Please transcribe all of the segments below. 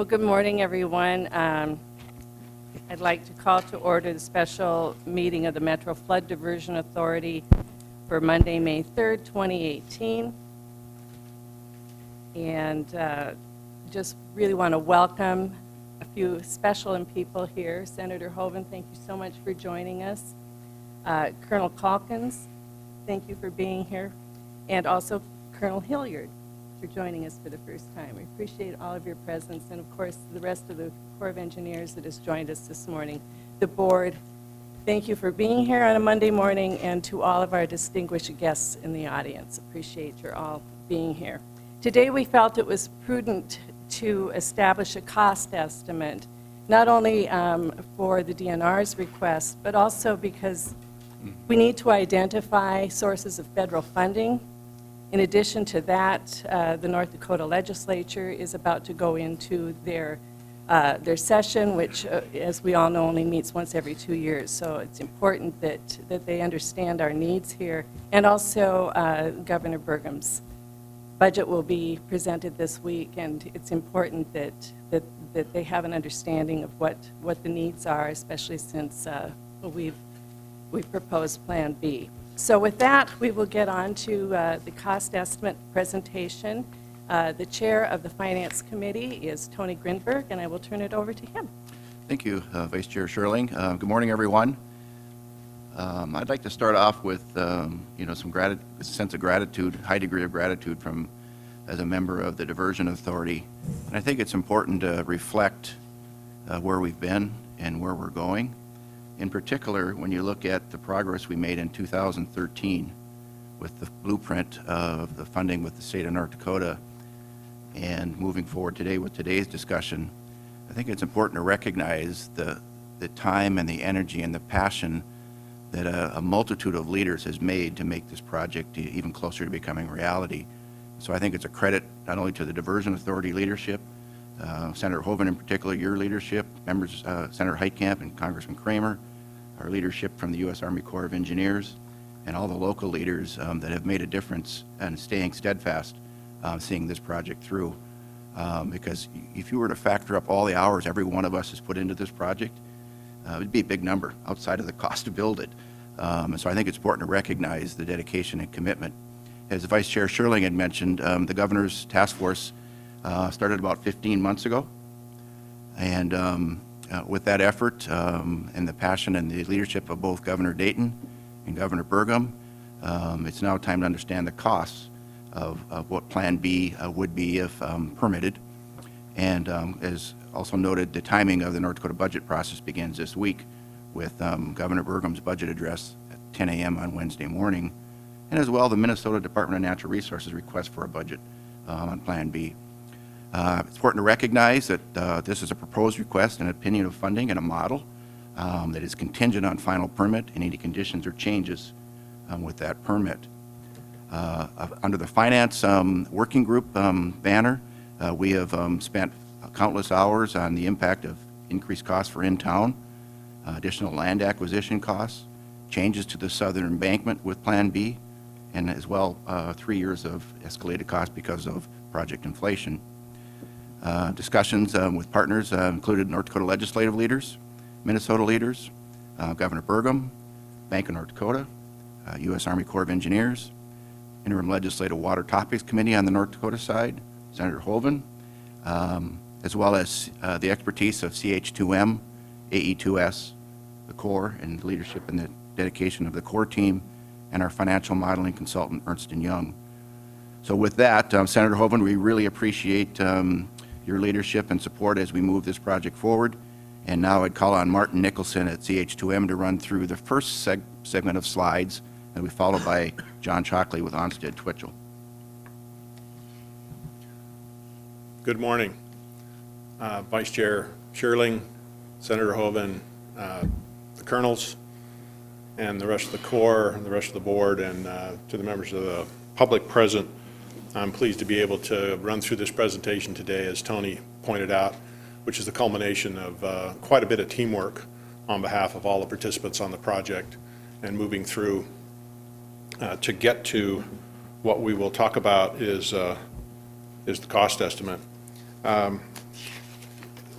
Well, good morning, everyone. I'd like to call to order the special meeting of the Metro Flood Diversion Authority for Monday, May 3rd, 2018. And just really want to welcome a few special people here. Senator Hoeven, thank you so much for joining us. Colonel Calkins, thank you for being here. And also Colonel Hilliard for joining us for the first time. We appreciate all of your presence, and of course the rest of the Corps of Engineers that has joined us this morning. The board, thank you for being here on a Monday morning, and to all of our distinguished guests in the audience. Appreciate your all being here. Today we felt it was prudent to establish a cost estimate, not only for the DNR's request, but also because we need to identify sources of federal funding. In addition to that, the North Dakota legislature is about to go into their session, which, as we all know, only meets once every 2 years. So it's important that they understand our needs here. And also, Governor Burgum's budget will be presented this week, and it's important that they have an understanding of what the needs are, especially since we've proposed Plan B. So with that, we will get on to the cost estimate presentation. The chair of the Finance Committee is Tony Grinberg, and I will turn it over to him. Thank you, Vice Chair Sherling. Good morning, everyone. I'd like to start off with some sense of gratitude, high degree of gratitude as a member of the Diversion Authority. And I think it's important to reflect where we've been and where we're going. In particular, when you look at the progress we made in 2013 with the blueprint of the funding with the state of North Dakota and moving forward today with today's discussion, I think it's important to recognize the time and the energy and the passion that a multitude of leaders has made to make this project even closer to becoming reality. So I think it's a credit not only to the Diversion Authority leadership, Senator Hoeven in particular, your leadership, members, Senator Heitkamp and Congressman Kramer, our leadership from the U.S. Army Corps of Engineers, and all the local leaders that have made a difference and staying steadfast seeing this project through. Because if you were to factor up all the hours every one of us has put into this project, it'd be a big number outside of the cost to build it. And so I think it's important to recognize the dedication and commitment. As Vice Chair Sherling had mentioned, the Governor's Task Force started about 15 months ago. And with that effort and the passion and the leadership of both Governor Dayton and Governor Burgum, it's now time to understand the costs of what Plan B would be if permitted. And as also noted, the timing of the North Dakota budget process begins this week with Governor Burgum's budget address at 10 a.m. on Wednesday morning, and as well the Minnesota Department of Natural Resources request for a budget on Plan B. It's important to recognize that this is a proposed request, an opinion of funding, and a model that is contingent on final permit and any conditions or changes with that permit. Under the Finance Working Group banner, we have spent countless hours on the impact of increased costs for in-town, additional land acquisition costs, changes to the southern embankment with Plan B, and as well 3 years of escalated costs because of project inflation. Discussions with partners included North Dakota legislative leaders, Minnesota leaders, Governor Burgum, Bank of North Dakota, U.S. Army Corps of Engineers, Interim Legislative Water Topics Committee on the North Dakota side, Senator Hoeven, as well as the expertise of CH2M, AE2S, the Corps, and the leadership and the dedication of the Corps team, and our financial modeling consultant, Ernst & Young. So with that, Senator Hoeven, we really appreciate your leadership and support as we move this project forward. And now I'd call on Martin Nicholson at CH2M to run through the first segment of slides, and we followed by John Chalkley with Onsted Twitchell. Good morning, Vice Chair Sherling, Senator Hoeven, the colonels, and the rest of the Corps, and the rest of the board, and to the members of the public present. I'm pleased to be able to run through this presentation today, as Tony pointed out, which is the culmination of quite a bit of teamwork on behalf of all the participants on the project and moving through to get to what we will talk about is the cost estimate.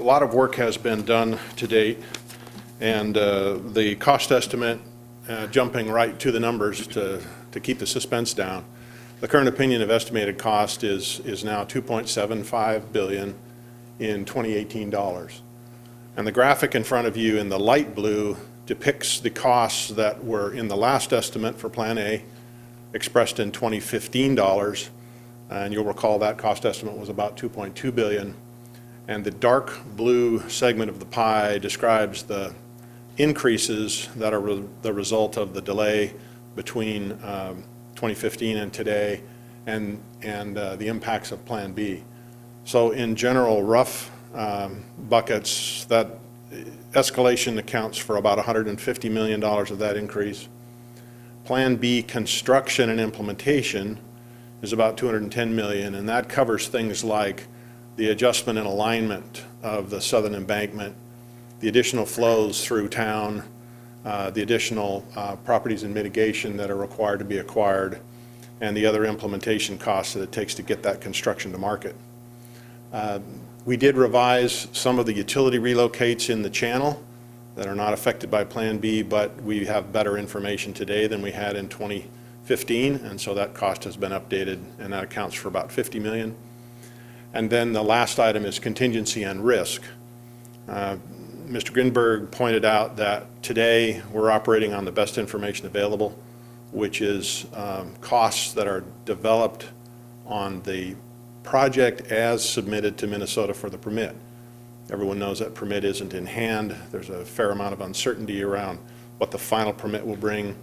a lot of work has been done to date, and the cost estimate, jumping right to the numbers to keep the suspense down, the current opinion of estimated cost is now $2.75 billion in 2018 dollars. And the graphic in front of you in the light blue depicts the costs that were in the last estimate for Plan A, expressed in 2015 dollars, and you'll recall that cost estimate was about $2.2 billion. And the dark blue segment of the pie describes the increases that are the result of the delay between 2015 and today, and the impacts of Plan B. So in general, rough buckets, that escalation accounts for about $150 million of that increase. Plan B construction and implementation is about $210 million, and that covers things like the adjustment and alignment of the southern embankment, the additional flows through town, the additional properties and mitigation that are required to be acquired, and the other implementation costs that it takes to get that construction to market. We did revise some of the utility relocates in the channel that are not affected by Plan B, but we have better information today than we had in 2015, and so that cost has been updated, and that accounts for about $50 million. And then the last item is contingency and risk. Mr. Grinberg pointed out that today we're operating on the best information available, which is costs that are developed on the project as submitted to Minnesota for the permit. Everyone knows that permit isn't in hand. There's a fair amount of uncertainty around what the final permit will bring.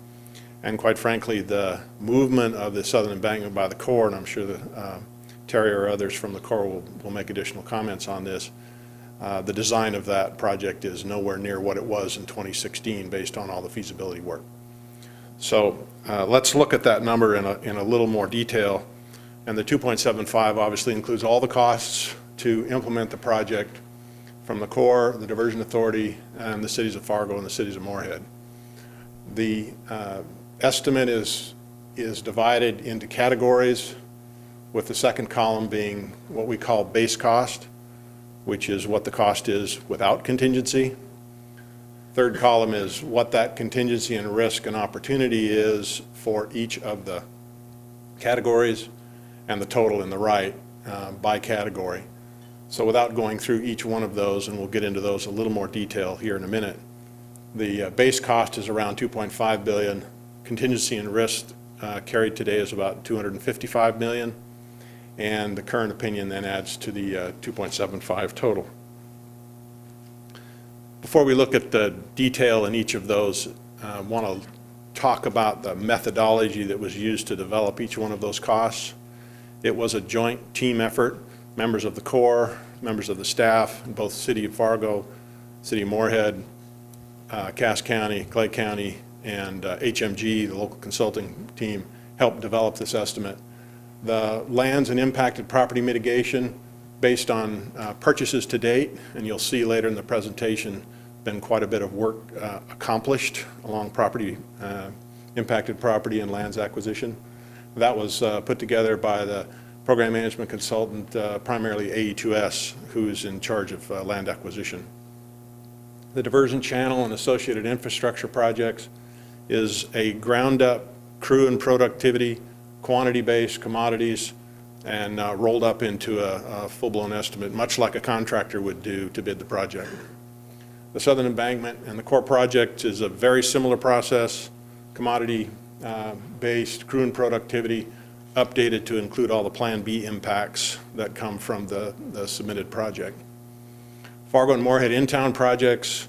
And quite frankly, the movement of the southern embankment by the Corps, and I'm sure that Terry or others from the Corps will make additional comments on this, the design of that project is nowhere near what it was in 2016 based on all the feasibility work. So let's look at that number in a little more detail. And the 2.75 obviously includes all the costs to implement the project from the Corps, the Diversion Authority, and the cities of Fargo and the cities of Moorhead. The estimate is divided into categories, with the second column being what we call base cost, which is what the cost is without contingency. Third column is what that contingency and risk and opportunity is for each of the categories, and the total in the right by category. So without going through each one of those, and we'll get into those in a little more detail here in a minute, the base cost is around $2.5 billion. Contingency and risk carried today is about $255 million. And the current opinion then adds to the 2.75 total. Before we look at the detail in each of those, I want to talk about the methodology that was used to develop each one of those costs. It was a joint team effort, members of the Corps, members of the staff in both City of Fargo, City of Moorhead, Cass County, Clay County, and HMG, the local consulting team, helped develop this estimate. The lands and impacted property mitigation based on purchases to date, and you'll see later in the presentation, been quite a bit of work accomplished along property, impacted property and lands acquisition. That was put together by the program management consultant, primarily AE2S, who's in charge of land acquisition. The diversion channel and associated infrastructure projects is a ground-up crew and productivity, quantity-based commodities, and rolled up into a full-blown estimate, much like a contractor would do to bid the project. The Southern Embankment and the Corps project is a very similar process, commodity-based crew and productivity, updated to include all the Plan B impacts that come from the submitted project. Fargo and Moorhead in-town projects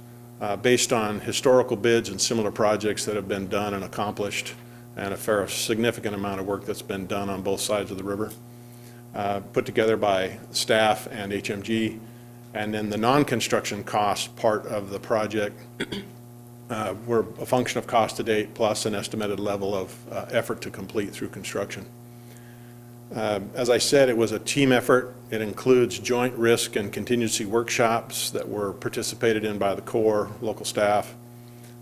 based on historical bids and similar projects that have been done and accomplished, and a significant amount of work that's been done on both sides of the river, put together by staff and HMG. And then the non-construction cost part of the project were a function of cost to date plus an estimated level of effort to complete through construction. As I said, it was a team effort. It includes joint risk and contingency workshops that were participated in by the Corps, local staff,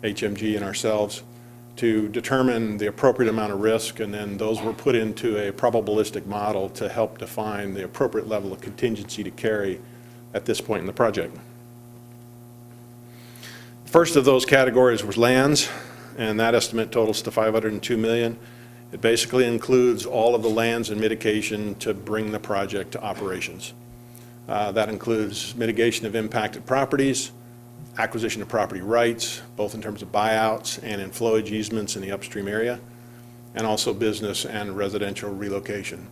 HMG, and ourselves to determine the appropriate amount of risk, and then those were put into a probabilistic model to help define the appropriate level of contingency to carry at this point in the project. First of those categories was lands, and that estimate totals to $502 million. It basically includes all of the lands and mitigation to bring the project to operations. That includes mitigation of impacted properties, acquisition of property rights, both in terms of buyouts and in flowage easements in the upstream area, and also business and residential relocation.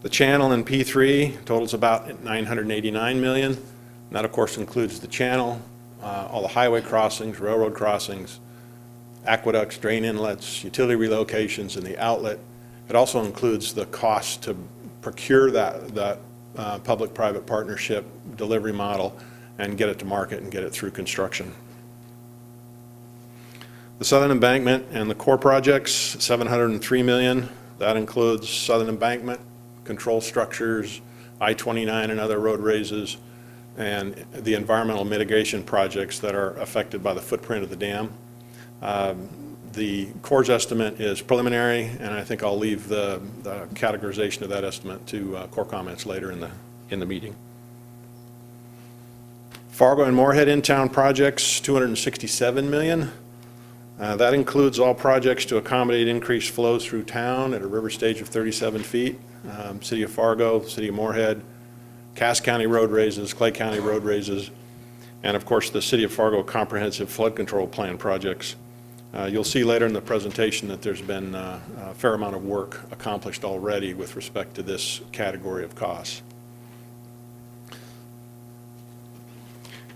The channel in P3 totals about $989 million. And that, of course, includes the channel, all the highway crossings, railroad crossings, aqueducts, drain inlets, utility relocations, and the outlet. It also includes the cost to procure that public-private partnership delivery model and get it to market and get it through construction. The Southern Embankment and the core projects, $703 million. That includes Southern Embankment, control structures, I-29 and other road raises, and the environmental mitigation projects that are affected by the footprint of the dam. The Corps' estimate is preliminary, and I think I'll leave the categorization of that estimate to Corps comments later in the meeting. Fargo and Moorhead in-town projects, $267 million. That includes all projects to accommodate increased flows through town at a river stage of 37 feet. City of Fargo, City of Moorhead, Cass County road raises, Clay County road raises, and of course the City of Fargo comprehensive flood control plan projects. You'll see later in the presentation that there's been a fair amount of work accomplished already with respect to this category of costs.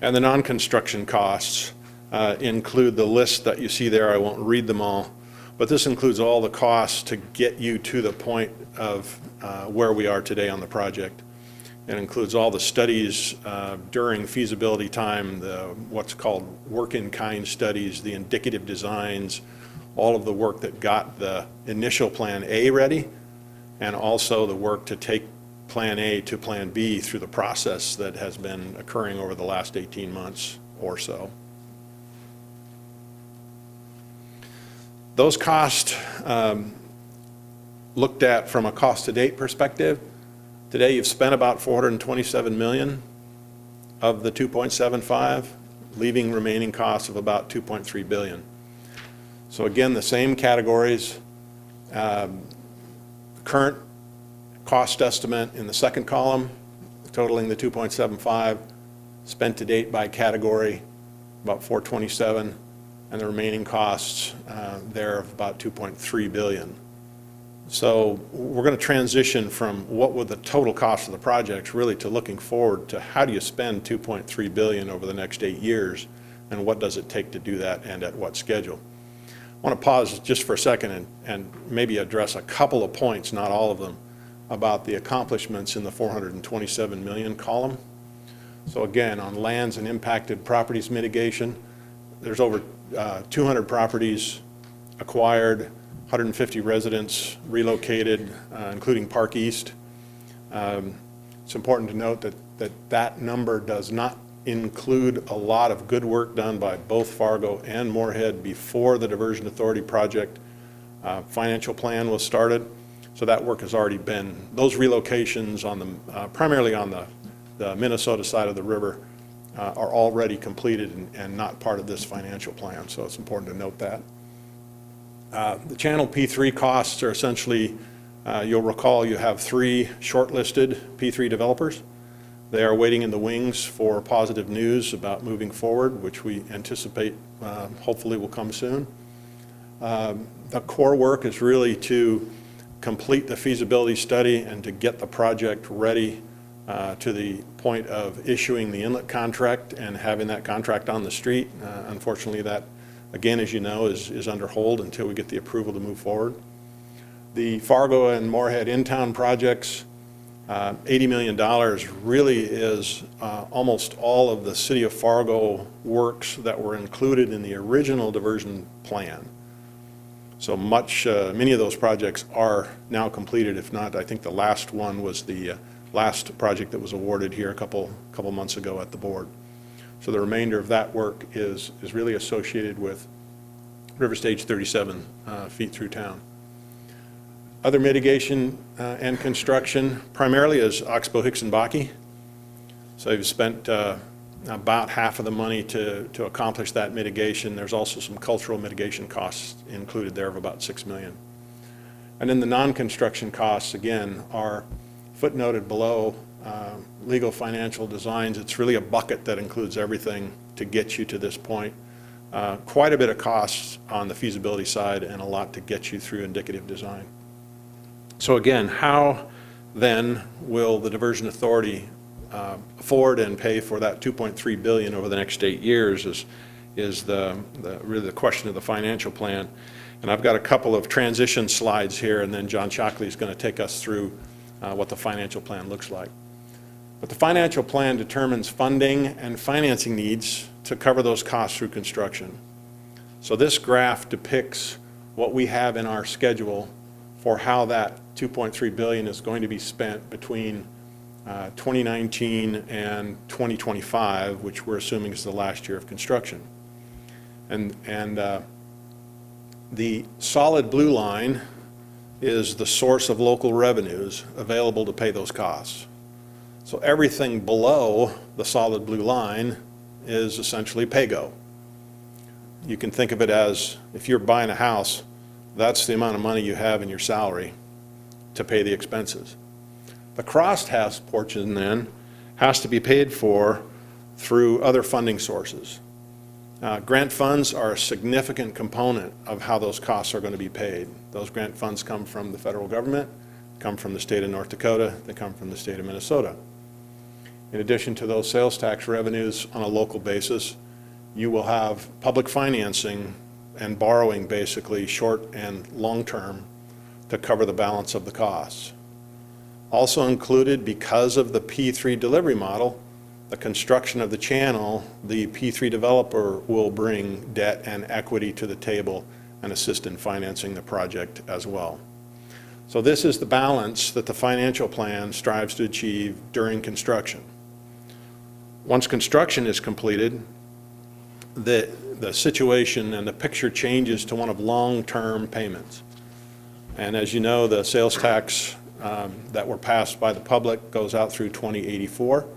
And the non-construction costs include the list that you see there. I won't read them all, but this includes all the costs to get you to the point of where we are today on the project. It includes all the studies during feasibility time, what's called work-in-kind studies, the indicative designs, all of the work that got the initial Plan A ready, and also the work to take Plan A to Plan B through the process that has been occurring over the last 18 months or so. Those costs looked at from a cost-to-date perspective. Today you've spent about $427 million of the 2.75, leaving remaining costs of about $2.3 billion. So again, the same categories. Current cost estimate in the second column, totaling the 2.75, spent to date by category, about 427, and the remaining costs there of about 2.3 billion. So we're going to transition from what were the total cost of the projects really to looking forward to how do you spend 2.3 billion over the next 8 years, and what does it take to do that and at what schedule. I want to pause just for a second and maybe address a couple of points, not all of them, about the accomplishments in the 427 million column. So again, on lands and impacted properties mitigation, there's over 200 properties acquired, 150 residents relocated, including Park East. It's important to note that number does not include a lot of good work done by both Fargo and Moorhead before the Diversion Authority project financial plan was started. So that work has already been, those relocations on the, primarily on the Minnesota side of the river are already completed and not part of this financial plan. So it's important to note that. The Channel P3 costs are essentially, you'll recall you have 3 shortlisted P3 developers. They are waiting in the wings for positive news about moving forward, which we anticipate hopefully will come soon. The core work is really to complete the feasibility study and to get the project ready to the point of issuing the inlet contract and having that contract on the street. Unfortunately, that, again, as you know, is under hold until we get the approval to move forward. The Fargo and Moorhead in-town projects, $80 million really is almost all of the City of Fargo works that were included in the original diversion plan. So many of those projects are now completed. If not, I think the last one was the last project that was awarded here a couple months ago at the board. So the remainder of that work is really associated with River Stage 37 feet through town. Other mitigation and construction primarily is Oxbow, Hicks, and Bakke. So you've spent about half of the money to accomplish that mitigation. There's also some cultural mitigation costs included there of about $6 million. And then the non-construction costs, again, are footnoted below legal financial designs. It's really a bucket that includes everything to get you to this point. Quite a bit of costs on the feasibility side and a lot to get you through indicative design. So again, how then will the Diversion Authority afford and pay for that $2.3 billion over the next 8 years is really the question of the financial plan. And I've got a couple of transition slides here, and then John Shockley is going to take us through what the financial plan looks like. But the financial plan determines funding and financing needs to cover those costs through construction. So this graph depicts what we have in our schedule for how that $2.3 billion is going to be spent between 2019 and 2025, which we're assuming is the last year of construction. And the solid blue line is the source of local revenues available to pay those costs. So everything below the solid blue line is essentially pay-go. You can think of it as if you're buying a house, that's the amount of money you have in your salary to pay the expenses. The crossed-half portion then has to be paid for through other funding sources. Grant funds are a significant component of how those costs are going to be paid. Those grant funds come from the federal government, come from the state of North Dakota, they come from the state of Minnesota. In addition to those sales tax revenues on a local basis, you will have public financing and borrowing, basically short and long term, to cover the balance of the costs. Also included, because of the P3 delivery model, the construction of the channel, the P3 developer will bring debt and equity to the table and assist in financing the project as well. So this is the balance that the financial plan strives to achieve during construction. Once construction is completed, the situation and the picture changes to one of long-term payments. And as you know, the sales tax that were passed by the public goes out through 2084.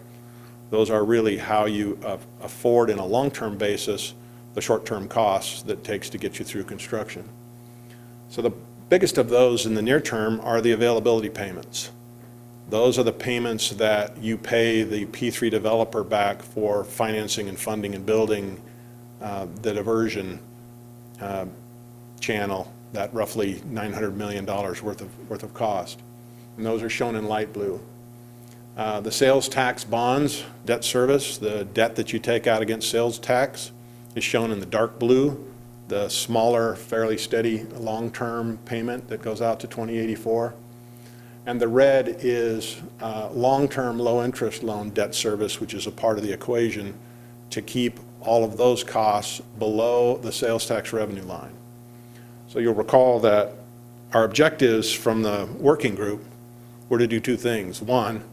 Those are really how you afford in a long-term basis the short-term costs that it takes to get you through construction. So the biggest of those in the near term are the availability payments. Those are the payments that you pay the P3 developer back for financing and funding and building the diversion channel, that roughly $900 million worth of cost. And those are shown in light blue. The sales tax bonds, debt service, the debt that you take out against sales tax is shown in the dark blue, the smaller, fairly steady long-term payment that goes out to 2084. And the red is long-term low-interest loan debt service, which is a part of the equation to keep all of those costs below the sales tax revenue line. So you'll recall that our objectives from the working group were to do two things. One,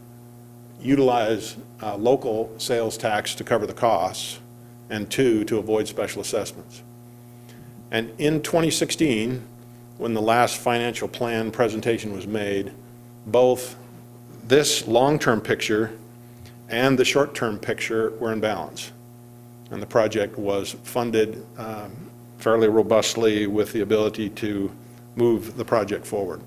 utilize local sales tax to cover the costs, and two, to avoid special assessments. And in 2016, when the last financial plan presentation was made, both this long-term picture and the short-term picture were in balance. And the project was funded fairly robustly with the ability to move the project forward.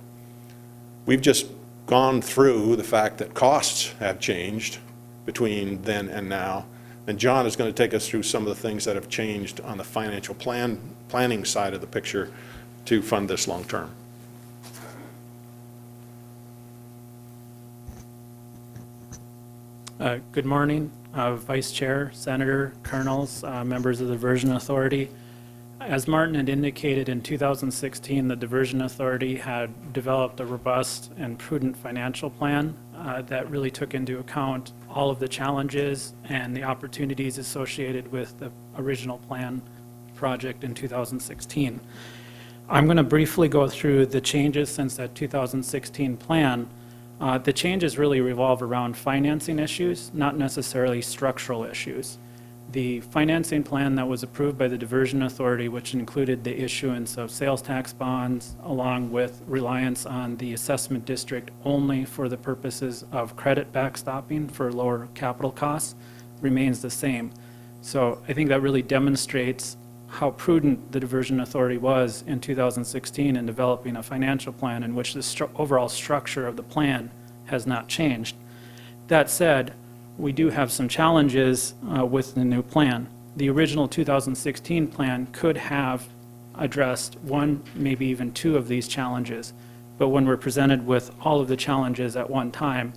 We've just gone through the fact that costs have changed between then and now, and John is going to take us through some of the things that have changed on the financial planning side of the picture to fund this long term. Good morning, Vice Chair, Senator, Colonels, members of the Diversion Authority. As Martin had indicated, in 2016, the Diversion Authority had developed a robust and prudent financial plan that really took into account all of the challenges and the opportunities associated with the original plan project in 2016. I'm going to briefly go through the changes since that 2016 plan. The changes really revolve around financing issues, not necessarily structural issues. The financing plan that was approved by the Diversion Authority, which included the issuance of sales tax bonds, along with reliance on the assessment district only for the purposes of credit backstopping for lower capital costs, remains the same. So I think that really demonstrates how prudent the Diversion Authority was in 2016 in developing a financial plan in which the overall structure of the plan has not changed. That said, we do have some challenges with the new plan. The original 2016 plan could have addressed one, maybe even two of these challenges, but when we're presented with all of the challenges at one time,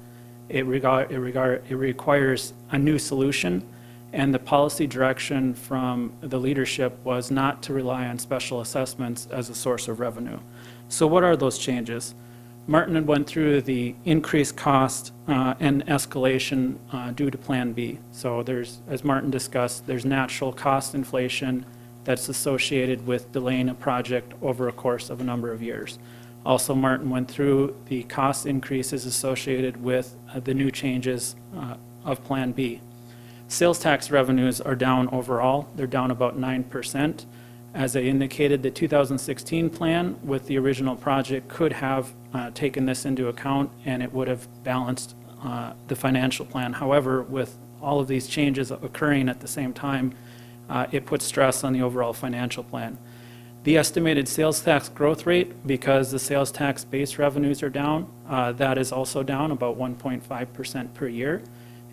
it requires a new solution, and the policy direction from the leadership was not to rely on special assessments as a source of revenue. So what are those changes? Martin had went through the increased cost and escalation due to Plan B. So there's, as Martin discussed, there's natural cost inflation that's associated with delaying a project over a course of a number of years. Also, Martin went through the cost increases associated with the new changes of Plan B. Sales tax revenues are down overall. They're down about 9%. As I indicated, the 2016 plan with the original project could have taken this into account, and it would have balanced the financial plan. However, with all of these changes occurring at the same time, it puts stress on the overall financial plan. The estimated sales tax growth rate, because the sales tax base revenues are down, that is also down about 1.5% per year.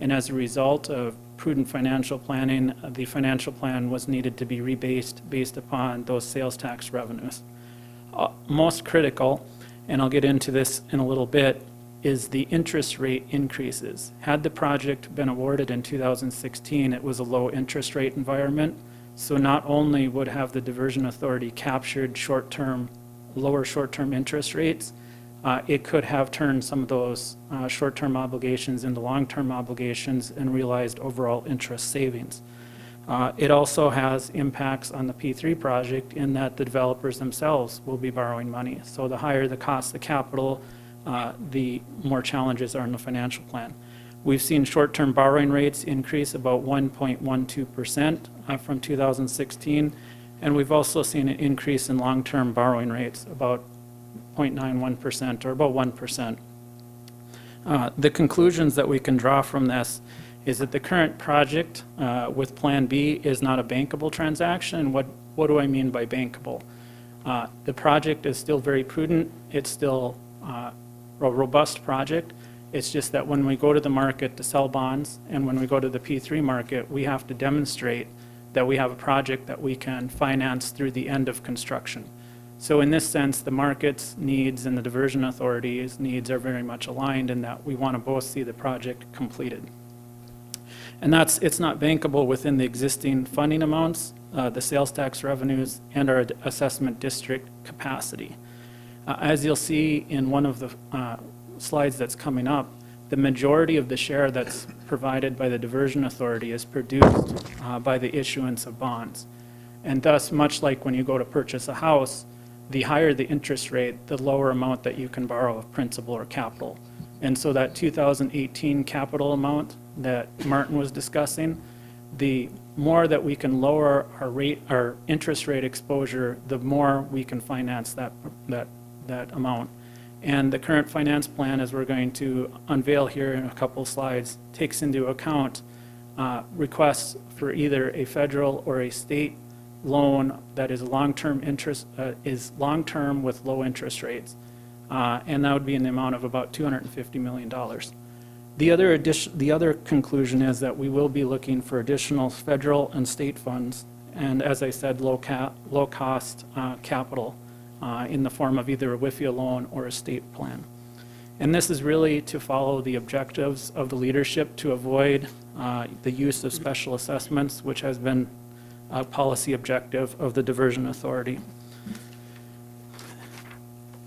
And as a result of prudent financial planning, the financial plan was needed to be rebased based upon those sales tax revenues. Most critical, and I'll get into this in a little bit, is the interest rate increases. Had the project been awarded in 2016, it was a low interest rate environment. So not only would have the Diversion Authority captured lower short-term interest rates, it could have turned some of those short-term obligations into long-term obligations and realized overall interest savings. It also has impacts on the P3 project in that the developers themselves will be borrowing money. So the higher the cost of capital, the more challenges are in the financial plan. We've seen short-term borrowing rates increase about 1.12% from 2016, and we've also seen an increase in long-term borrowing rates, about 0.91% or about 1%. The conclusions that we can draw from this is that the current project with Plan B is not a bankable transaction. What do I mean by bankable? The project is still very prudent. It's still a robust project. It's just that when we go to the market to sell bonds and when we go to the P3 market, we have to demonstrate that we have a project that we can finance through the end of construction. So in this sense, the market's needs and the Diversion Authority's needs are very much aligned in that we want to both see the project completed. And it's not bankable within the existing funding amounts, the sales tax revenues, and our assessment district capacity. As you'll see in one of the slides that's coming up, the majority of the share that's provided by the Diversion Authority is produced by the issuance of bonds. And thus, much like when you go to purchase a house, the higher the interest rate, the lower amount that you can borrow of principal or capital. And so that 2018 capital amount that Martin was discussing, the more that we can lower our interest rate exposure, the more we can finance that amount. And the current finance plan, as we're going to unveil here in a couple slides, takes into account requests for either a federal or a state loan that is long-term with low interest rates, and that would be in the amount of about $250 million. The other conclusion is that we will be looking for additional federal and state funds, and as I said, low-cost capital in the form of either a WIFIA loan or a state plan. And this is really to follow the objectives of the leadership to avoid the use of special assessments, which has been a policy objective of the Diversion Authority.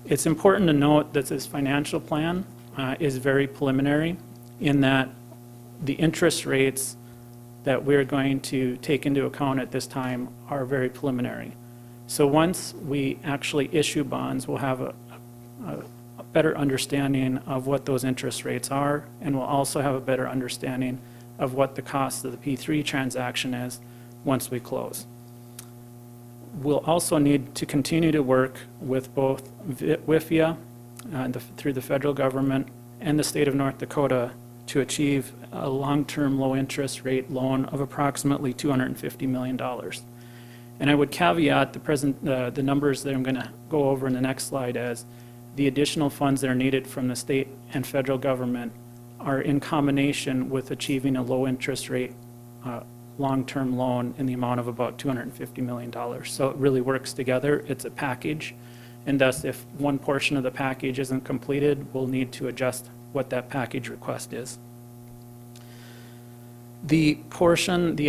It's important to note that this financial plan is very preliminary in that the interest rates that we're going to take into account at this time are very preliminary. So once we actually issue bonds, we'll have a better understanding of what those interest rates are, and we'll also have a better understanding of what the cost of the P3 transaction is once we close. We'll also need to continue to work with both WIFIA through the federal government and the state of North Dakota to achieve a long-term low-interest rate loan of approximately $250 million. And I would caveat the numbers that I'm going to go over in the next slide as the additional funds that are needed from the state and federal government are in combination with achieving a low-interest rate long-term loan in the amount of about $250 million. So it really works together. It's a package. And thus, if one portion of the package isn't completed, we'll need to adjust what that package request is. The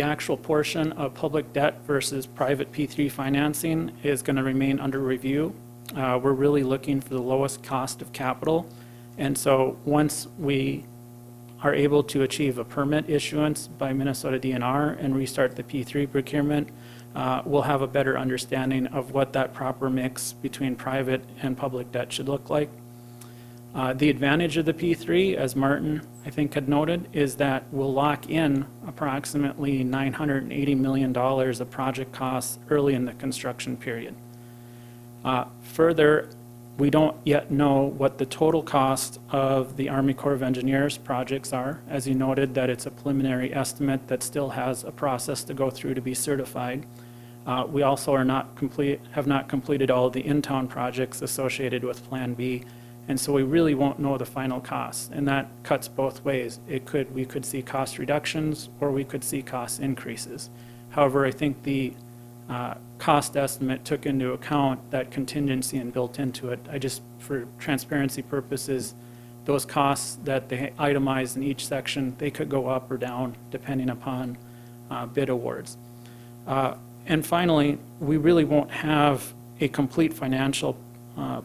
actual portion of public debt versus private P3 financing is going to remain under review. We're really looking for the lowest cost of capital. And so once we are able to achieve a permit issuance by Minnesota DNR and restart the P3 procurement, we'll have a better understanding of what that proper mix between private and public debt should look like. The advantage of the P3, as Martin, I think, had noted, is that we'll lock in approximately $980 million of project costs early in the construction period. Further, we don't yet know what the total cost of the Army Corps of Engineers projects are. As you noted, that it's a preliminary estimate that still has a process to go through to be certified. We also have not completed all of the in-town projects associated with Plan B, and so we really won't know the final cost, and that cuts both ways. We could see cost reductions, or we could see cost increases. However, I think the cost estimate took into account that contingency and built into it. For transparency purposes, those costs that they itemized in each section, they could go up or down depending upon bid awards. And finally, we really won't have a complete financial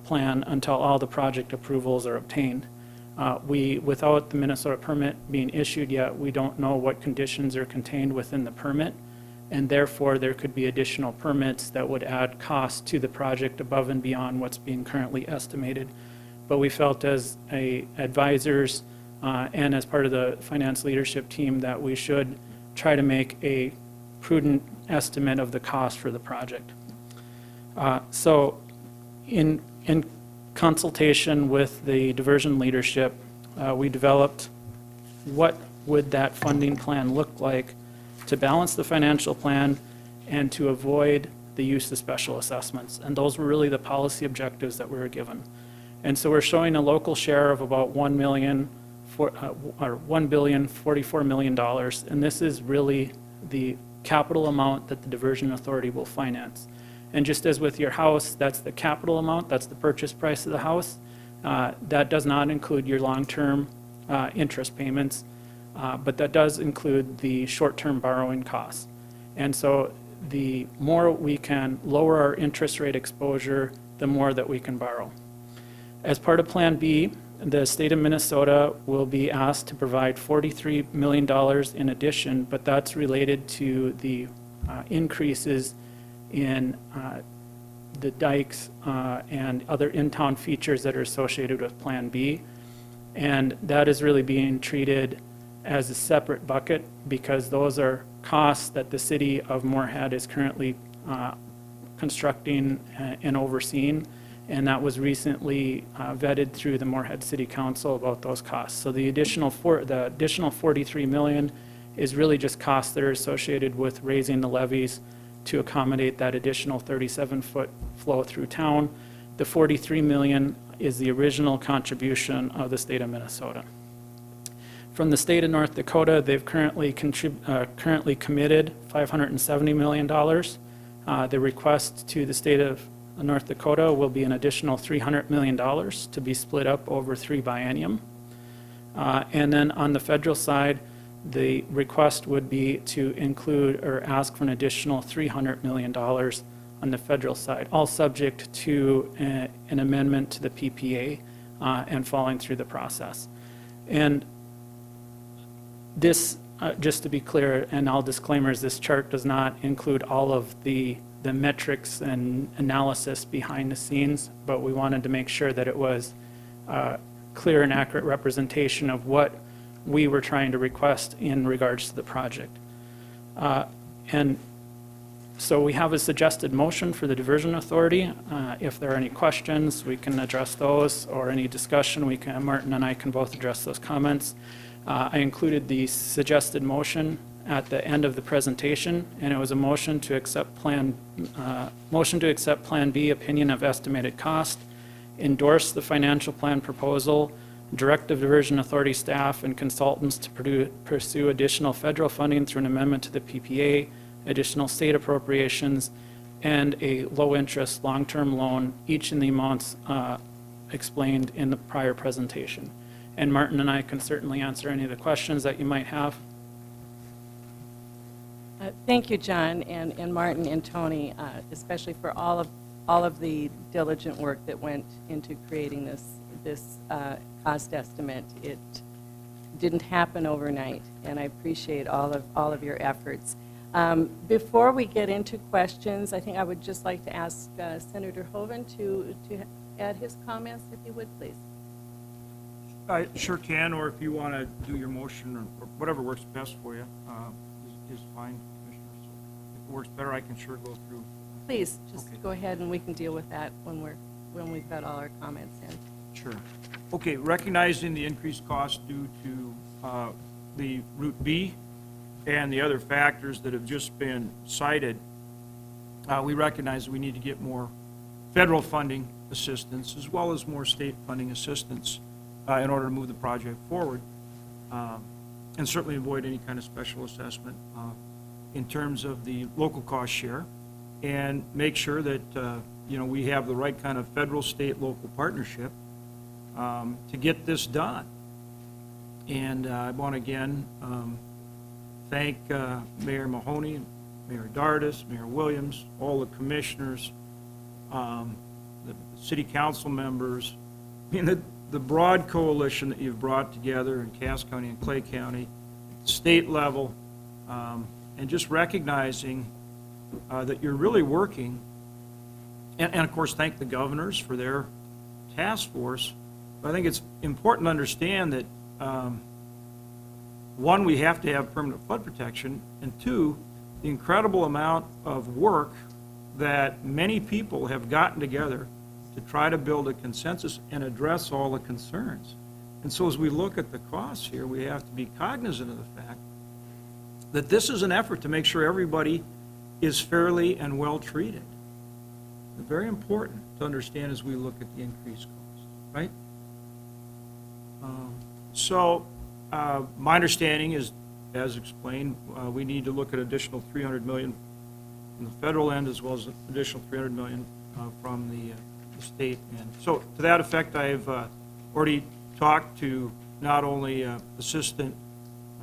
plan until all the project approvals are obtained. Without the Minnesota permit being issued yet, we don't know what conditions are contained within the permit, and therefore there could be additional permits that would add cost to the project above and beyond what's being currently estimated. But we felt as advisors and as part of the finance leadership team that we should try to make a prudent estimate of the cost for the project. So in consultation with the diversion leadership, we developed what would that funding plan look like to balance the financial plan and to avoid the use of special assessments. And those were really the policy objectives that we were given. And so we're showing a local share of about $1,044 million, and this is really the capital amount that the Diversion Authority will finance. And just as with your house, that's the capital amount, that's the purchase price of the house. That does not include your long-term interest payments, but that does include the short-term borrowing costs. And so the more we can lower our interest rate exposure, the more that we can borrow. As part of Plan B, the state of Minnesota will be asked to provide $43 million in addition, but that's related to the increases in the dikes and other in-town features that are associated with Plan B. And that is really being treated as a separate bucket because those are costs that the city of Moorhead is currently constructing and overseeing. And that was recently vetted through the Moorhead City Council about those costs. So the additional $43 million is really just costs that are associated with raising the levees to accommodate that additional 37-foot flow through town. The $43 million is the original contribution of the state of Minnesota. From the state of North Dakota, they've currently committed $570 million. The request to the state of North Dakota will be an additional $300 million to be split up over 3 biennium. And then on the federal side, the request would be to include or ask for an additional $300 million on the federal side, all subject to an amendment to the PPA and falling through the process. And this, just to be clear, and all disclaimers, this chart does not include all of the metrics and analysis behind the scenes, but we wanted to make sure that it was a clear and accurate representation of what we were trying to request in regards to the project. And so we have a suggested motion for the Diversion Authority. If there are any questions, we can address those, or any discussion, Martin and I can both address those comments. I included the suggested motion at the end of the presentation, and it was a motion to accept Plan B, opinion of estimated cost, endorse the financial plan proposal, direct the Diversion Authority staff and consultants to pursue additional federal funding through an amendment to the PPA, additional state appropriations, and a low-interest long-term loan, each in the amounts explained in the prior presentation. And Martin and I can certainly answer any of the questions that you might have. Thank you, John, and Martin and Tony, especially for all of the diligent work that went into creating this cost estimate. It didn't happen overnight, and I appreciate all of your efforts. Before we get into questions, I think I would just like to ask Senator Hoeven to add his comments, if you would, please. I sure can, or if you want to do your motion, or whatever works best for you, is fine, Commissioner. So if it works better, I can sure go through. Please, just Okay. go ahead and we can deal with that when we've got all our comments in. Sure. Okay, recognizing the increased cost due to the Route B and the other factors that have just been cited, we recognize we need to get more federal funding assistance as well as more state funding assistance in order to move the project forward, and certainly avoid any kind of special assessment in terms of the local cost share, and make sure that we have the right kind of federal, state, local partnership to get this done. And I want to again thank Mayor Mahoney, Mayor Dardis, Mayor Williams, all the commissioners, the city council members, the broad coalition that you've brought together in Cass County and Clay County, state level, and just recognizing that you're really working, and of course thank the governors for their task force. But I think it's important to understand that one, we have to have permanent flood protection, and two, the incredible amount of work that many people have gotten together to try to build a consensus and address all the concerns. And so as we look at the costs here, we have to be cognizant of the fact that this is an effort to make sure everybody is fairly and well treated. It's very important to understand as we look at the increased costs, right? My understanding is, as explained, we need to look at additional $300 million from the federal end as well as additional $300 million from the state end. So to that effect, I've already talked to not only Assistant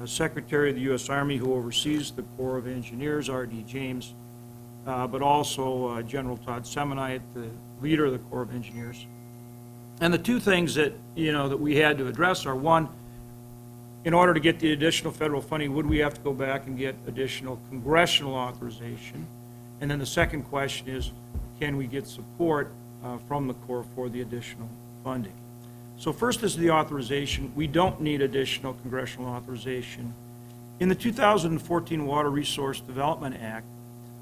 Secretary of the U.S. Army who oversees the Corps of Engineers, R.D. James, but also General Todd Semonite, the leader of the Corps of Engineers. And the two things that, that we had to address are, one, in order to get the additional federal funding, would we have to go back and get additional congressional authorization? And then the second question is, can we get support from the Corps for the additional funding? So first is the authorization. We don't need additional congressional authorization. In the 2014 Water Resource Development Act,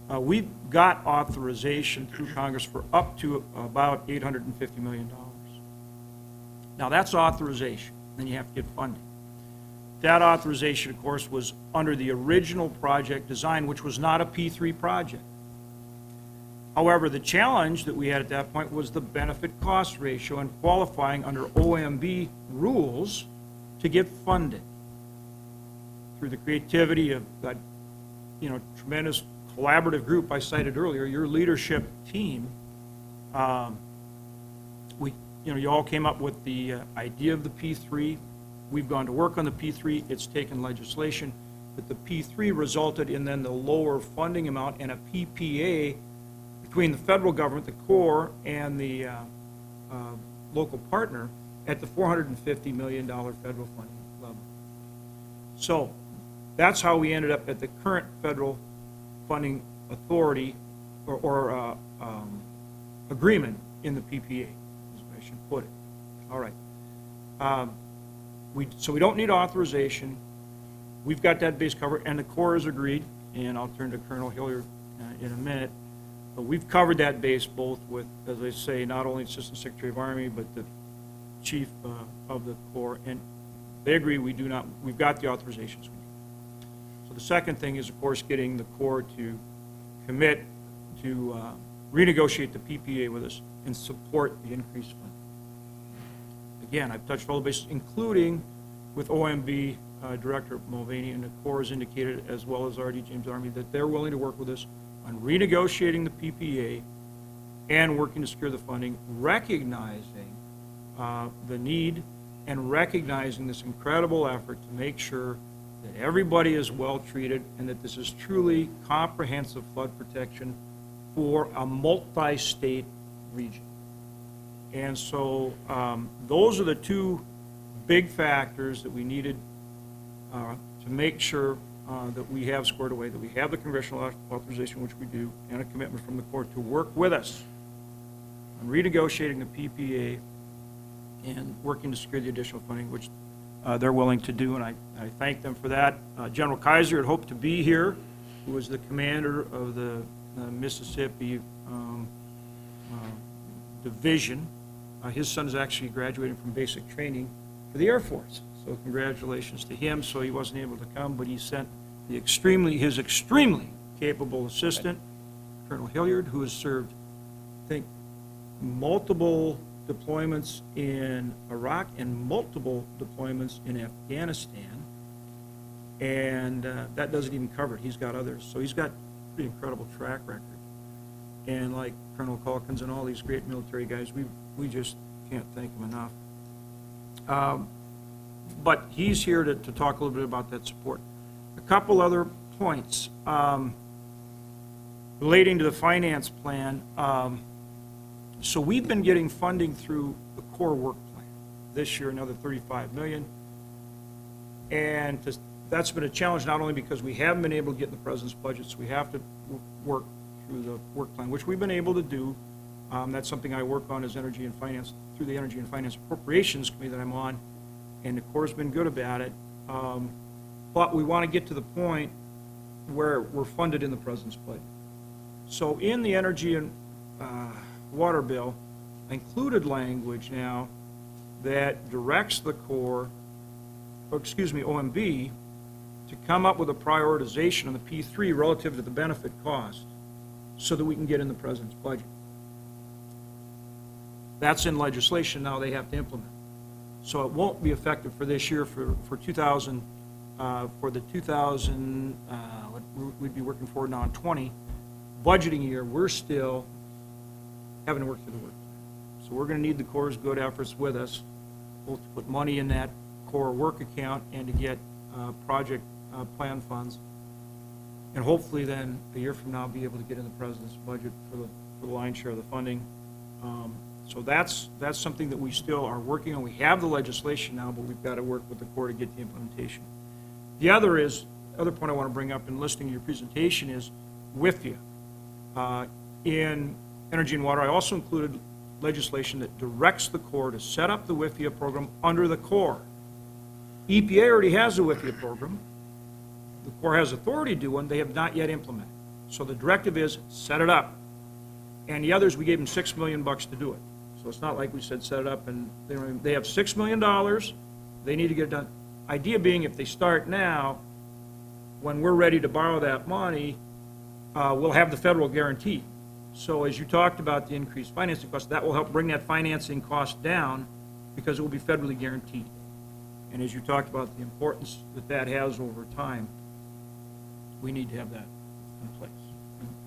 we've got authorization through Congress for up to about $850 million. Now that's authorization, then you have to get funding. That authorization, of course, was under the original project design, which was not a P3 project. However, the challenge that we had at that point was the benefit-cost ratio and qualifying under OMB rules to get funded. Through the creativity of that, tremendous collaborative group I cited earlier, your leadership team, you all came up with the idea of the P3. We've gone to work on the P3. It's taken legislation, but the P3 resulted in then the lower funding amount and a PPA between the federal government, the Corps, and the local partner at the $450 million federal funding level. So that's how we ended up at the current federal funding authority or agreement in the PPA, as I should put it. All right. So we don't need authorization. We've got that base covered, and the Corps has agreed, and I'll turn to Colonel Hilliard in a minute. But we've covered that base both with, as I say, not only Assistant Secretary of Army, but the Chief of the Corps, and they agree we've got the authorizations we need. So the second thing is, of course, getting the Corps to commit to renegotiate the PPA with us and support the increased funding. Again, I've touched all the bases, including with OMB Director Mulvaney, and the Corps has indicated, as well as RD James Army, that they're willing to work with us on renegotiating the PPA and working to secure the funding, recognizing the need and recognizing this incredible effort to make sure that everybody is well treated and that this is truly comprehensive flood protection for a multi-state region. And so those are the two big factors that we needed to make sure that we have squared away, that we have the congressional authorization, which we do, and a commitment from the Corps to work with us on renegotiating the PPA and working to secure the additional funding, which they're willing to do, and I thank them for that. General Kaiser had hoped to be here, who was the commander of the Mississippi Division. His son is actually graduating from basic training for the Air Force, so congratulations to him. So he wasn't able to come, but he sent his extremely capable assistant, Colonel Hilliard, who has served, I think, multiple deployments in Iraq and multiple deployments in Afghanistan, and that doesn't even cover it. He's got others, so he's got a pretty incredible track record. And like Colonel Calkins and all these great military guys, we just can't thank him enough. But he's here to talk a little bit about that support. A couple other points relating to the finance plan. So we've been getting funding through the Corps work plan. This year, another $35 million. And that's been a challenge, not only because we haven't been able to get in the president's budget, so we have to work through the work plan, which we've been able to do. That's something I work on as Energy and Finance, through the Energy and Finance Appropriations Committee that I'm on, and the Corps has been good about it. But we want to get to the point where we're funded in the president's budget. So in the Energy and Water bill, I included language now that directs the Corps, or excuse me, OMB, to come up with a prioritization on the P3 relative to the benefit cost so that we can get in the president's budget. That's in legislation now they have to implement. So it won't be effective for this year, for the 2000, what we'd be working for now in 20 budgeting year. We're still having to work through the work. So we're going to need the Corps' good efforts with us, both to put money in that Corps work account and to get project plan funds. And hopefully then, a year from now, be able to get in the president's budget for the lion's share of the funding. So that's something that we still are working on. We have the legislation now, but we've got to work with the Corps to get the implementation. The other point I want to bring up in listening to your presentation is WIFIA. In Energy and Water, I also included legislation that directs the Corps to set up the WIFIA program under the Corps. EPA already has a WIFIA program. The Corps has authority to do one. They have not yet implemented. So the directive is set it up. And the others, we gave them $6 million to do it. So it's not like we said set it up and they have $6 million. They need to get it done. Idea being, if they start now, when we're ready to borrow that money, we'll have the federal guarantee. So as you talked about the increased financing cost, that will help bring that financing cost down because it will be federally guaranteed. And as you talked about the importance that has over time, we need to have that in place.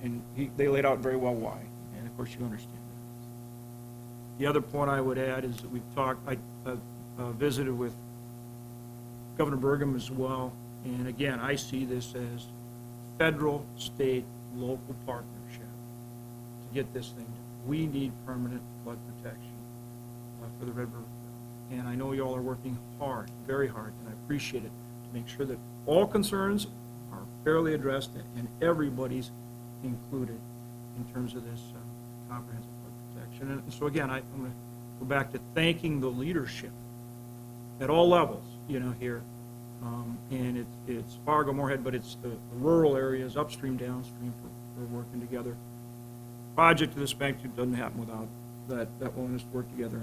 And they laid out very well why, and of course you understand that. The other point I would add is that we've talked, I visited with Governor Burgum as well, and again, I see this as federal, state, local partnership to get this thing done. We need permanent flood protection for the Red River. And I know you all are working hard, very hard, and I appreciate it, to make sure that all concerns are fairly addressed and everybody's included in terms of this comprehensive flood protection. And so again, I'm going to go back to thanking the leadership at all levels here. And it's Fargo, Moorhead, but it's the rural areas, upstream, downstream, for working together. Project of this magnitude doesn't happen without that willingness to work together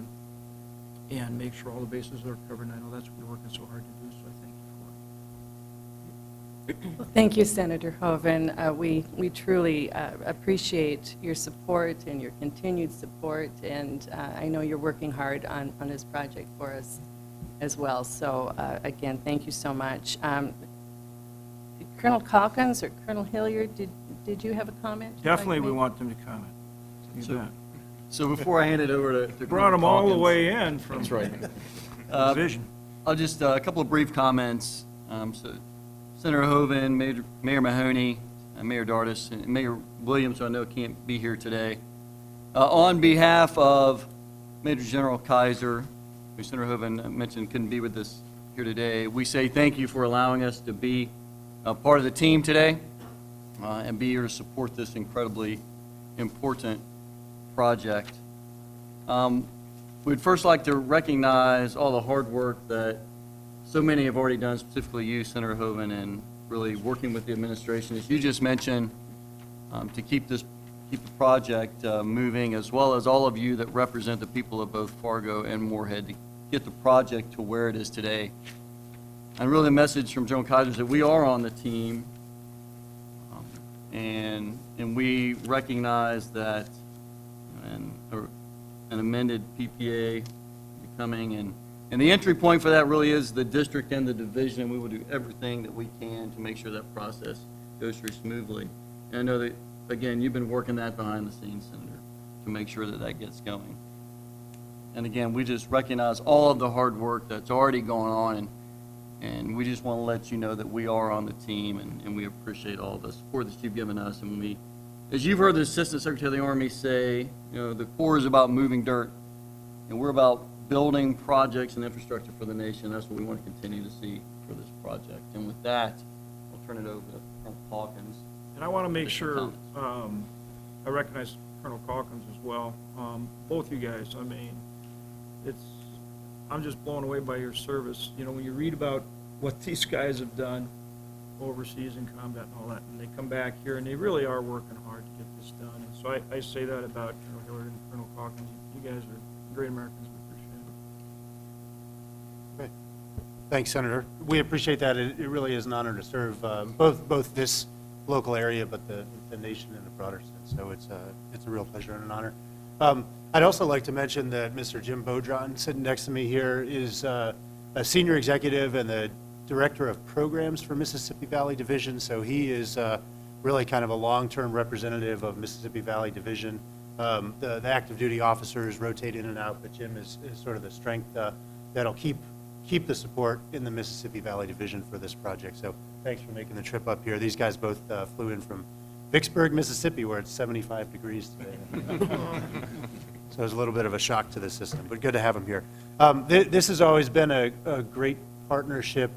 and make sure all the bases are covered. And I know that's what you're working so hard to do, so I thank you for it. Well, thank you, Senator Hoven. We truly appreciate your support and your continued support, and I know you're working hard on this project for us as well. So again, thank you so much. Colonel Calkins or Colonel Hilliard, did you have a comment? Definitely, we want them to comment. You So- bet. So before I hand it over to Brought them all the Calkins, way in from That's right. Division. I'll just, a couple of brief comments. So Senator Hoven, Mayor Mahoney, Mayor Dardis, and Mayor Williams, who I know can't be here today. On behalf of Major General Kaiser, who Senator Hoven mentioned couldn't be with us here today, we say thank you for allowing us to be a part of the team today and be here to support this incredibly important project. We'd first like to recognize all the hard work that so many have already done, specifically you, Senator Hoven, and really working with the administration, as you just mentioned, to keep the project moving, as well as all of you that represent the people of both Fargo and Moorhead to get the project to where it is today. And really the message from General Kaiser is that we are on the team, and we recognize that an amended PPA coming, and the entry point for that really is the district and the division, and we will do everything that we can to make sure that process goes through smoothly. And I know that, again, you've been working that behind the scenes, Senator, to make sure that that gets going. And again, we just recognize all of the hard work that's already going on, and we just want to let you know that we are on the team, and we appreciate all the support that you've given us. And we, as you've heard the Assistant Secretary of the Army say, the Corps is about moving dirt, and we're about building projects and infrastructure for the nation. That's what we want to continue to see for this project. And with that, I'll turn it over to Colonel Calkins. And I want to make Additional sure I recognize Colonel Calkins as well. Both you guys, I mean, I'm just blown away by your service. When you read about what these guys have done overseas in combat and all that, and they come back here, and they really are working hard to get this done. And so I say that about Colonel Hillard and Colonel Calkins. You guys are great Americans. We appreciate it. Great. Thanks, Senator. We appreciate that. It really is an honor to serve both this local area, but the nation in a broader sense. So it's a real pleasure and an honor. I'd also like to mention that Mr. Jim Beaudron, sitting next to me here, is a senior executive and the director of programs for Mississippi Valley Division. So he is really kind of a long-term representative of Mississippi Valley Division. The active duty officers rotate in and out, but Jim is sort of the strength that'll keep the support in the Mississippi Valley Division for this project. So thanks for making the trip up here. These guys both flew in from Vicksburg, Mississippi, where it's 75 degrees today. So it was a little bit of a shock to the system, but good to have them here. This has always been a great partnership.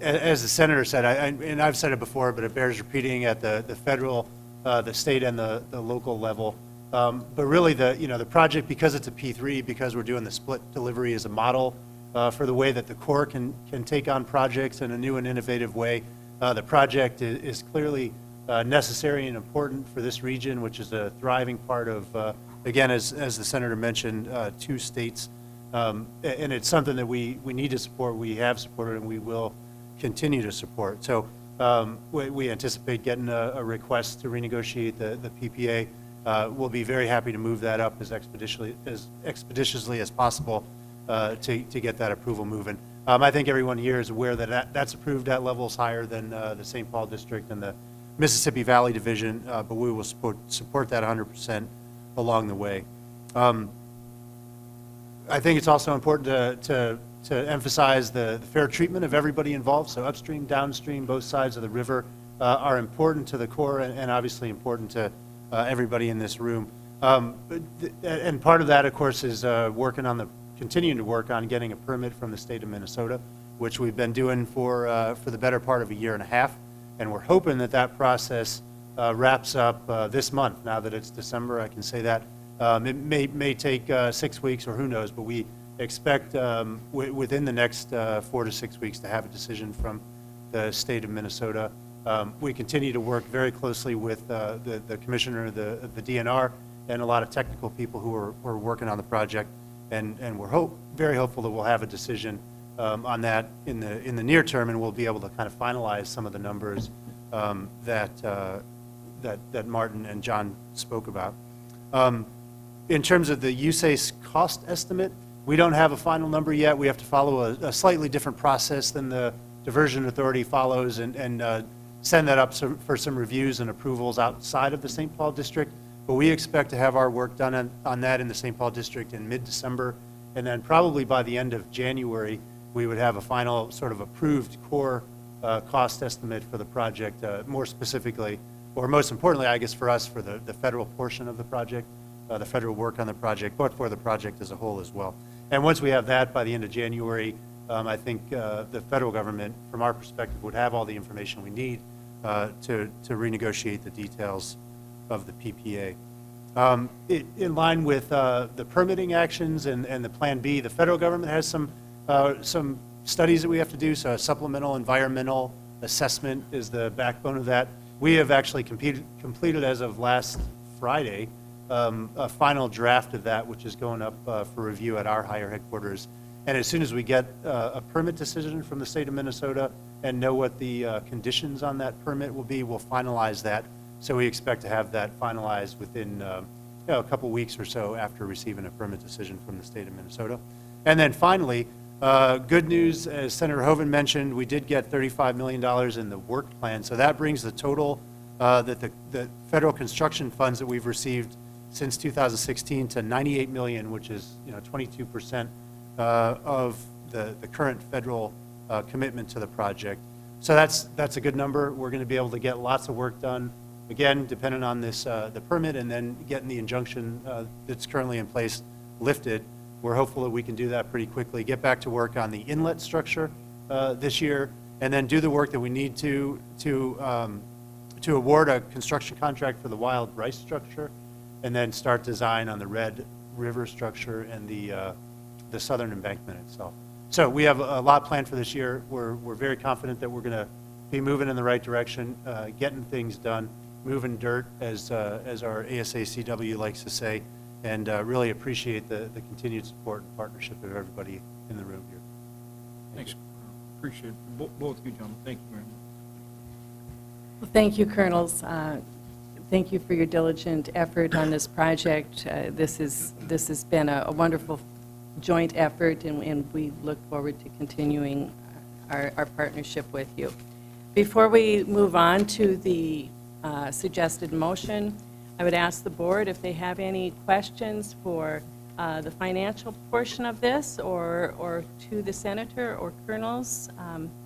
As the senator said, and I've said it before, but it bears repeating at the federal, the state, and the local level. But really, the project, because it's a P3, because we're doing the split delivery as a model for the way that the Corps can take on projects in a new and innovative way. The project is clearly necessary and important for this region, which is a thriving part of, again, as the senator mentioned, 2 states. And it's something that we need to support, we have supported, and we will continue to support. So we anticipate getting a request to renegotiate the PPA. We'll be very happy to move that up as expeditiously as possible to get that approval moving. I think everyone here is aware that that's approved at levels higher than the St. Paul District and the Mississippi Valley Division, but we will support that 100% along the way. I think it's also important to emphasize the fair treatment of everybody involved. So upstream, downstream, both sides of the river are important to the Corps and obviously important to everybody in this room. And part of that, of course, is continuing to work on getting a permit from the state of Minnesota, which we've been doing for the better part of a year and a half. And we're hoping that process wraps up this month. Now that it's December, I can say that. It may take 6 weeks or who knows, but we expect within the next 4 to 6 weeks to have a decision from the state of Minnesota. We continue to work very closely with the commissioner of the DNR and a lot of technical people who are working on the project, and we're very hopeful that we'll have a decision on that in the near term, and we'll be able to kind of finalize some of the numbers that Martin and John spoke about. In terms of the USACE cost estimate, we don't have a final number yet. We have to follow a slightly different process than the Diversion Authority follows and send that up for some reviews and approvals outside of the St. Paul District. But we expect to have our work done on that in the St. Paul District in mid-December, and then probably by the end of January, we would have a final sort of approved core cost estimate for the project, more specifically, or most importantly, I guess for us, for the federal portion of the project, the federal work on the project, but for the project as a whole as well. And once we have that by the end of January, I think the federal government, from our perspective, would have all the information we need to renegotiate the details of the PPA. In line with the permitting actions and the Plan B, the federal government has some studies that we have to do, so a supplemental environmental assessment is the backbone of that. We have actually completed as of last Friday a final draft of that, which is going up for review at our higher headquarters. And as soon as we get a permit decision from the state of Minnesota and know what the conditions on that permit will be, we'll finalize that. So we expect to have that finalized within a couple weeks or so after receiving a permit decision from the state of Minnesota. And then finally, good news, as Senator Hoeven mentioned, we did get $35 million in the work plan. So that brings the total that the federal construction funds that we've received since 2016 to $98 million, which is 22% of the current federal commitment to the project. So that's a good number. We're going to be able to get lots of work done, again, depending on this the permit and then getting the injunction that's currently in place lifted. We're hopeful that we can do that pretty quickly, get back to work on the inlet structure this year, and then do the work that we need to award a construction contract for the wild rice structure, and then start design on the Red River structure and the southern embankment itself. So we have a lot planned for this year. We're very confident that we're going to be moving in the right direction, getting things done, moving dirt, as our ASACW likes to say, and really appreciate the continued support and partnership of everybody in the room here. Thanks. Appreciate it. Both of you, gentlemen. Thank you very much. Well, thank you, Colonels. Thank you for your diligent effort on this project. This has been a wonderful joint effort, and we look forward to continuing our partnership with you. Before we move on to the suggested motion, I would ask the board if they have any questions for the financial portion of this, or to the senator or colonels.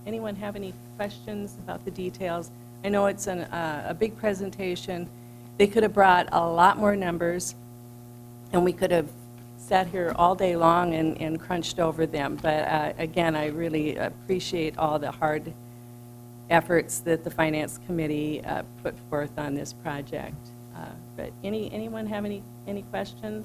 Anyone have any questions about the details? I know it's a big presentation. They could have brought a lot more numbers, and we could have sat here all day long and crunched over them. But again, I really appreciate all the hard efforts that the Finance Committee put forth on this project. But anyone have any questions?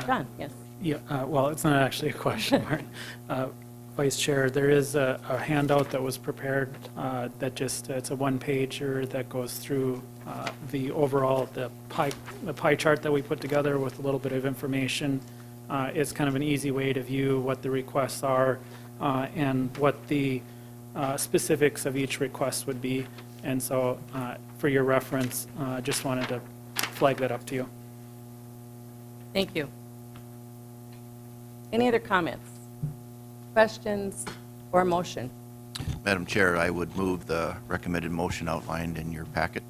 John, yes. Yeah, well, it's not actually a question, Martin. Vice Chair, there is a handout that was prepared that it's a one-pager that goes through the overall, the pie chart that we put together with a little bit of information. It's kind of an easy way to view what the requests are and what the specifics of each request would be. And so for your reference, just wanted to flag that up to you. Thank you. Any other comments, questions, or motion? Madam Chair, I would move the recommended motion outlined in your packet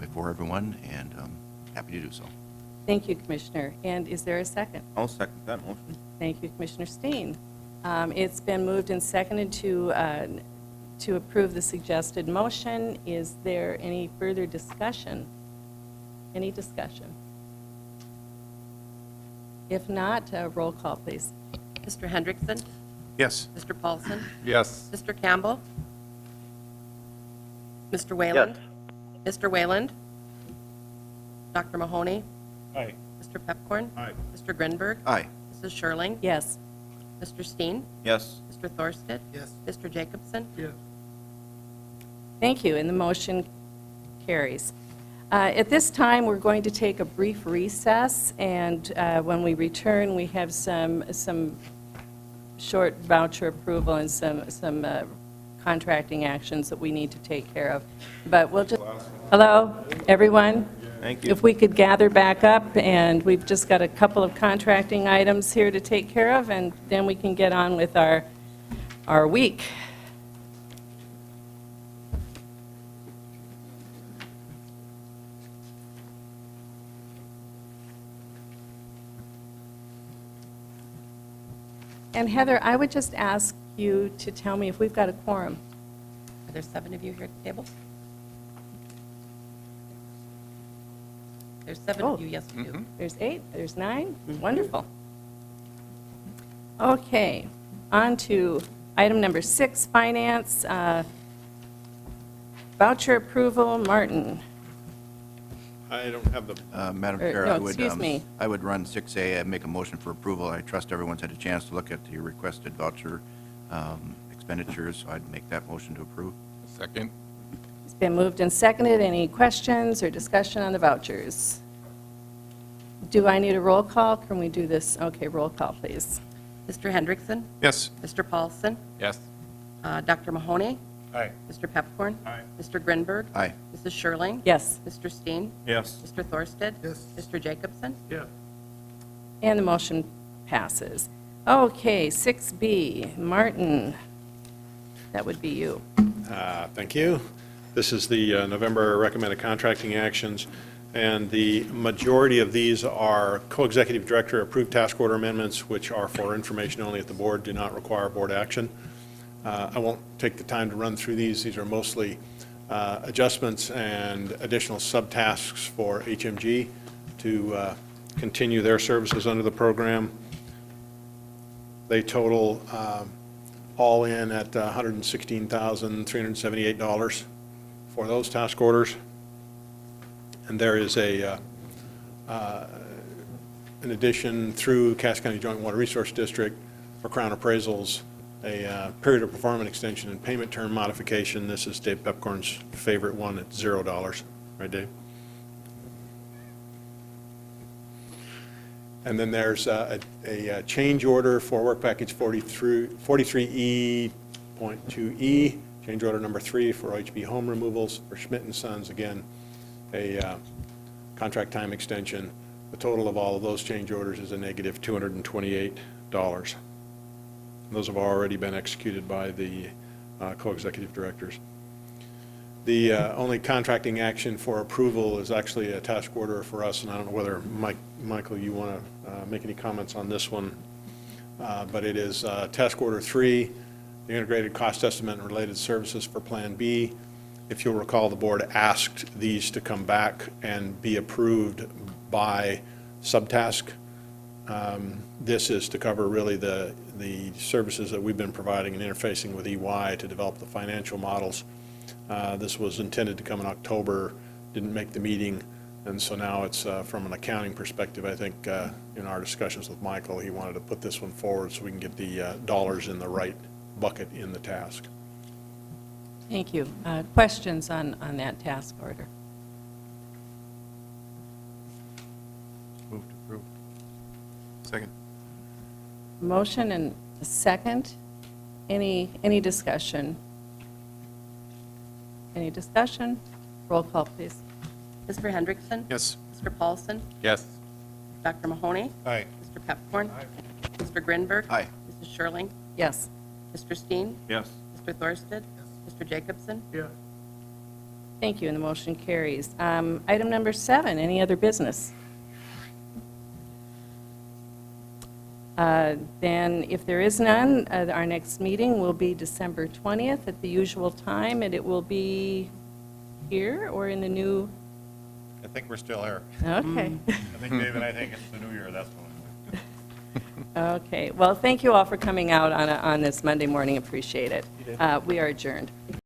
before everyone, and happy to do so. Thank you, Commissioner. And is there a second? I'll second that motion. Thank you, Commissioner Steen. It's been moved and seconded to approve the suggested motion. Is there any further discussion? Any discussion? If not, roll call, please. Mr. Hendrickson? Yes. Mr. Paulson? Yes. Mr. Campbell? Mr. Wayland? Mr. Wayland? Dr. Mahoney? Aye. Mr. Mr. Pepcorn? Aye. Mr. Grinberg? Aye. Mrs. Schirling? Yes. Mr. Steen? Yes. Mr. Thorsted? Yes. Mr. Jacobson? Yes. Thank you, and the motion carries. At this time, we're going to take a brief recess, and when we return, we have some short voucher approval and some contracting actions that we need to take care of. But we'll just, hello, everyone? Thank you. If we could gather back up, and we've just got a couple of contracting items here to take care of, and then we can get on with our week. And Heather, I would just ask you to tell me if we've got a quorum. Are there 7 of you here at the table? There's 7 Oh. of you, yes, we do. There's 8, there's 9, wonderful. Okay, on to item number 6, finance, voucher approval, Martin. I don't have the, Madam Or, Chair, no, I would, excuse me. I would run 6A and make a motion for approval. I trust everyone's had a chance to look at the requested voucher expenditures, so I'd make that motion to approve. Second. It's been moved and seconded. Any questions or discussion on the vouchers? Do I need a roll call? Can we do this? Okay, roll call, please. Mr. Hendrickson? Yes. Mr. Paulson? Yes. Dr. Mahoney? aye. Mr. Pepcorn? Aye. Mr. Grinberg? Aye. Mrs. Schirling? Yes, Mr. Steen? Yes. Mr. Thorsted? Yes. Mr. Jacobson? Yes. and the motion passes. Okay, 6B, Martin. That would be you. Thank you. This is the November recommended contracting actions, and the majority of these are co-executive director approved task order amendments, which are for information only at the board, do not require board action. I won't take the time to run through these. These are mostly adjustments and additional subtasks for HMG to continue their services under the program. They total all in at $116,378 for those task orders. And there is an addition through Cass County Joint Water Resource District for Crown appraisals, a period of performance extension and payment term modification. This is Dave Pepcorn's favorite one at $0. Right, Dave? And then there's a change order for work package 43E.2E, change order number 3 for OHB home removals for Schmidt and Sons. Again, a contract time extension. The total of all of those change orders is a negative $228. Those have already been executed by the co-executive directors. The only contracting action for approval is actually a task order for us, and I don't know whether, Michael, you want to make any comments on this one, but it is task order 3, the integrated cost estimate and related services for Plan B. If you'll recall, the board asked these to come back and be approved by subtask. This is to cover really the services that we've been providing and interfacing with EY to develop the financial models. This was intended to come in October, didn't make the meeting, and so now it's from an accounting perspective. I think in our discussions with Michael, he wanted to put this one forward so we can get the dollars in the right bucket in the task. Thank you. Questions on that task order? Move to approve. Second. Motion and a second. Any discussion? Any discussion? Roll call, please. Mr. Hendrickson? Yes. Mr. Paulson? Yes. Dr. Mahoney? Aye. Mr. Pepcorn? Mr. Grinberg? Aye. Mrs. Schirling? Yes. Mr. Steen? Yes. Mr. Thorsted? Mr. Jacobson? Yes. Thank you, and the motion carries. Item number 7, any other business? Then, if there is none, our next meeting will be December 20th at the usual time, and it will be here or in the new, I think we're still here. okay. I think, Dave, and I think it's the new year, that's when. Okay, well, thank you all for coming out on this Monday morning, appreciate it. We are adjourned.